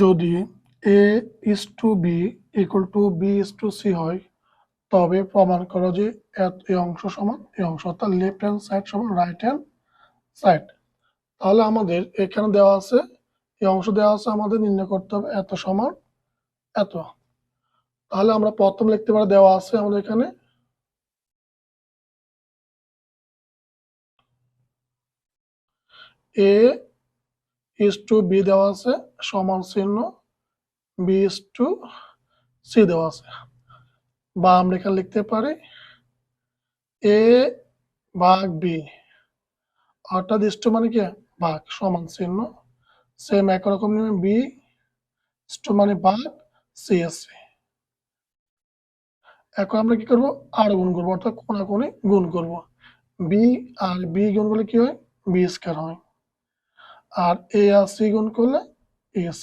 যদি a is to b equal to b is to c হয় তবে প্রমাণ করো যে এই অংশ সমান এই অংশ, অর্থাৎ লেফট হ্যান্ড সাইড সমান রাইট হ্যান্ড সাইড। তাহলে আমাদের এখানে দেওয়া আছে, এই অংশ দেওয়া আছে, আমাদের নির্ণয় করতে হবে এত সমান এত। তাহলে আমরা প্রথম লিখতে পারি, দেওয়া আছে আমাদের এখানে a is to b দেওয়া আছে সমান চিহ্ন b is to c দেওয়া আছে, বা আমরা এখানে লিখতে পারি a ভাগ b, অর্থাৎ ইস টু মানে কি ভাগ সমান চিহ্ন সেম একরকম নিয়মে b ইস টু মানে ভাগ c আছে। এখন আমরা কি করব, আর গুণ করবো, অর্থাৎ কোণাকুণি গুণ করব। b আর b গুণ করলে কি হয়, b স্কয়ার হয়, আর a আর c গুণ করলে ac।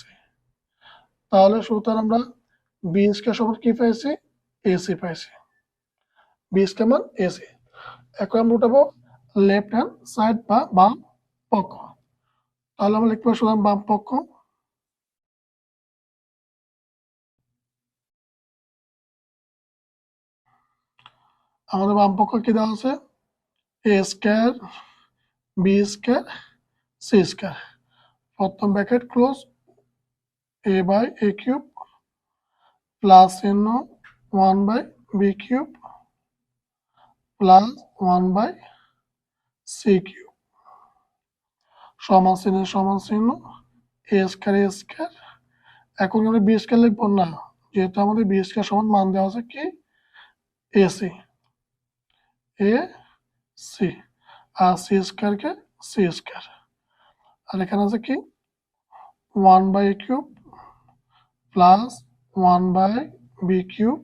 তাহলে সুতরাং আমরা b স্কয়ার সমান কি পাইছি, ac পাইছি, b স্কয়ার মান ac। এখন আমরা উঠাবো লেফট হ্যান্ড সাইড বা বাম পক্ষ। তাহলে আমরা লিখতে পারি সুতরাং বাম পক্ষ, আমাদের বাম পক্ষ কি দেওয়া আছে, a square b square c square, প্রথম bracket close, a by a cube plus চিহ্ন 1 by b cube plus 1 by c cube সমান চিহ্ন a স্কয়ার a স্কয়ার। এখন আমরা b স্কয়ার লিখবো না, যেহেতু আমাদের b স্কয়ার সমান মান দেওয়া আছে কি ac, ac আর c স্কয়ার কে c স্কয়ার, আর এখানে আছে কি 1 by a cube plus 1 by b cube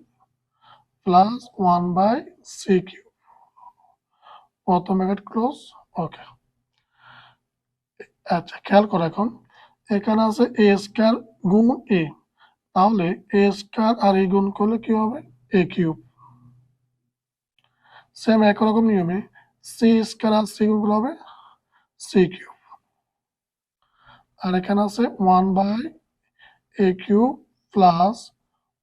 plus 1 by c cube, প্রথম ব্র্যাকেট ক্লোজ, ওকে। আচ্ছা খেয়াল করো, এখন এখানে আছে a স্কয়ার গুণ a, তাহলে a স্কয়ার আর a গুণ করলে কি হবে a কিউব, সেম একরকম নিয়মে c স্কয়ার আর c গুণ করলে হবে c কিউব, আর এখানে আছে 1 by a cube plus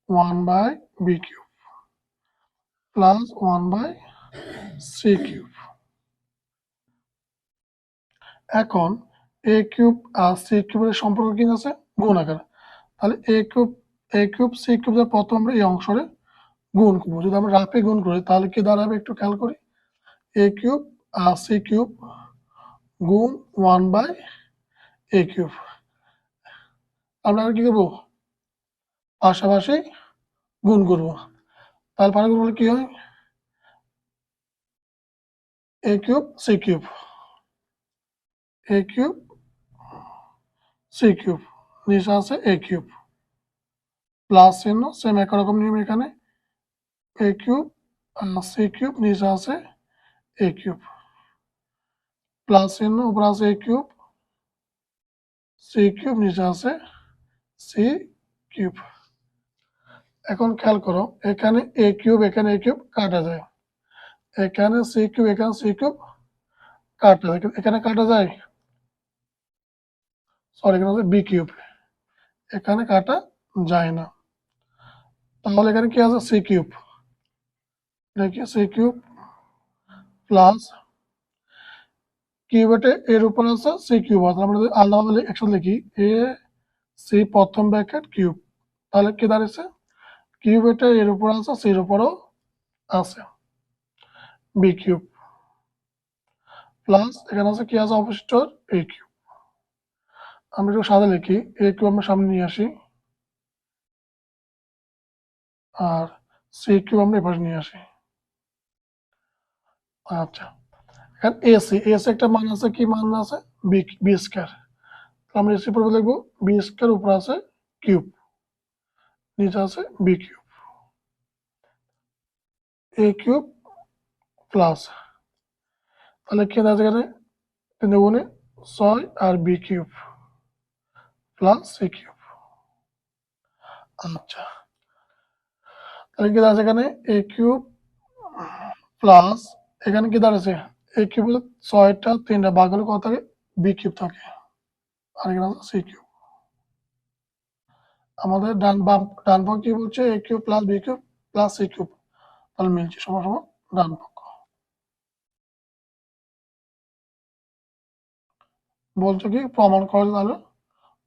1 by b cube plus 1 by c cube. এখন a কিউব আর c কিউবের সম্পর্ক কি আছে, গুণাকার। তাহলে a কিউব c কিউব প্রথম আমরা এই অংশে গুণ করবো, যদি আমরা রাফে গুণ করি তাহলে কি দাঁড়াবে, একটু খেয়াল করি, a কিউব আর c কিউব গুণ 1 বাই a কিউব। আমরা কি করবো, পাশাপাশি গুণ করবো, তাহলে পাশাপাশি গুণ করলে কি হয়, a cube c cube, a cube c cube, নিচে আছে a কিউব প্লাস চিহ্ন সেম একরকম নিয়ম, এখানে a কিউব আর c কিউব, নিচে আছে a কিউব প্লাস চিহ্ন, উপরে আছে a কিউব c কিউব, নিচে আছে c কিউব। এখন খেয়াল করো, এখানে a কিউব এখানে a কিউব কাটা যায়, এখানে c কিউব এখানে c কিউব কাটা যায়, এখানে কাটা যায়, সরি এখানে আছে b কিউব, এখানে কাটা যায় না। তাহলে এখানে কি আছে c কিউব, দেখি c কিউব প্লাস কিউবেটে এর উপর আছে c কিউব, অর্থাৎ আমরা যদি আলাদা একসাথে লিখি a c প্রথম ব্র্যাকেট কিউব, তাহলে কি দাঁড়িয়েছে, কিউবেটে এর উপর আছে c এর উপরও আছে b কিউব প্লাস এখানে আছে কি আছে অবশিষ্ট a কিউব। আমরা একটু সাদা লিখি, a কিউব আমরা সামনে নিয়ে আসি আর c কিউব আমরা এপাশে নিয়ে আসি। আচ্ছা এখন এসি একটা মান আছে, কি মান আছে, বি স্কয়ার, আমরা এসি পূর্বে লিখবো বি স্কয়ার, উপরে আছে কিউব, নিচে আছে B cube, A cube plus, তাহলে কি আছে এখানে 3 গুণে 6 আর B cube plus C cube. আচ্ছা তাহলে কি আছে এখানে এ কিউব প্লাস, এখানে কি দাঁড়াচ্ছে এ কিউব 6টা 3টা ভাগ হলে কত থাকে বি কিউব থাকে, আর এখানে আছে সি কিউব। আমাদের ডান পক্ষ কি বলছে A cube plus B cube plus C cube, তাহলে মিলছে সমান সমান ডান পক্ষ। বলছে কি প্রমাণ করা, তাহলে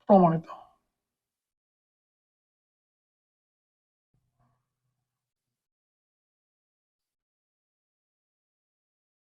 প্রমাণিত।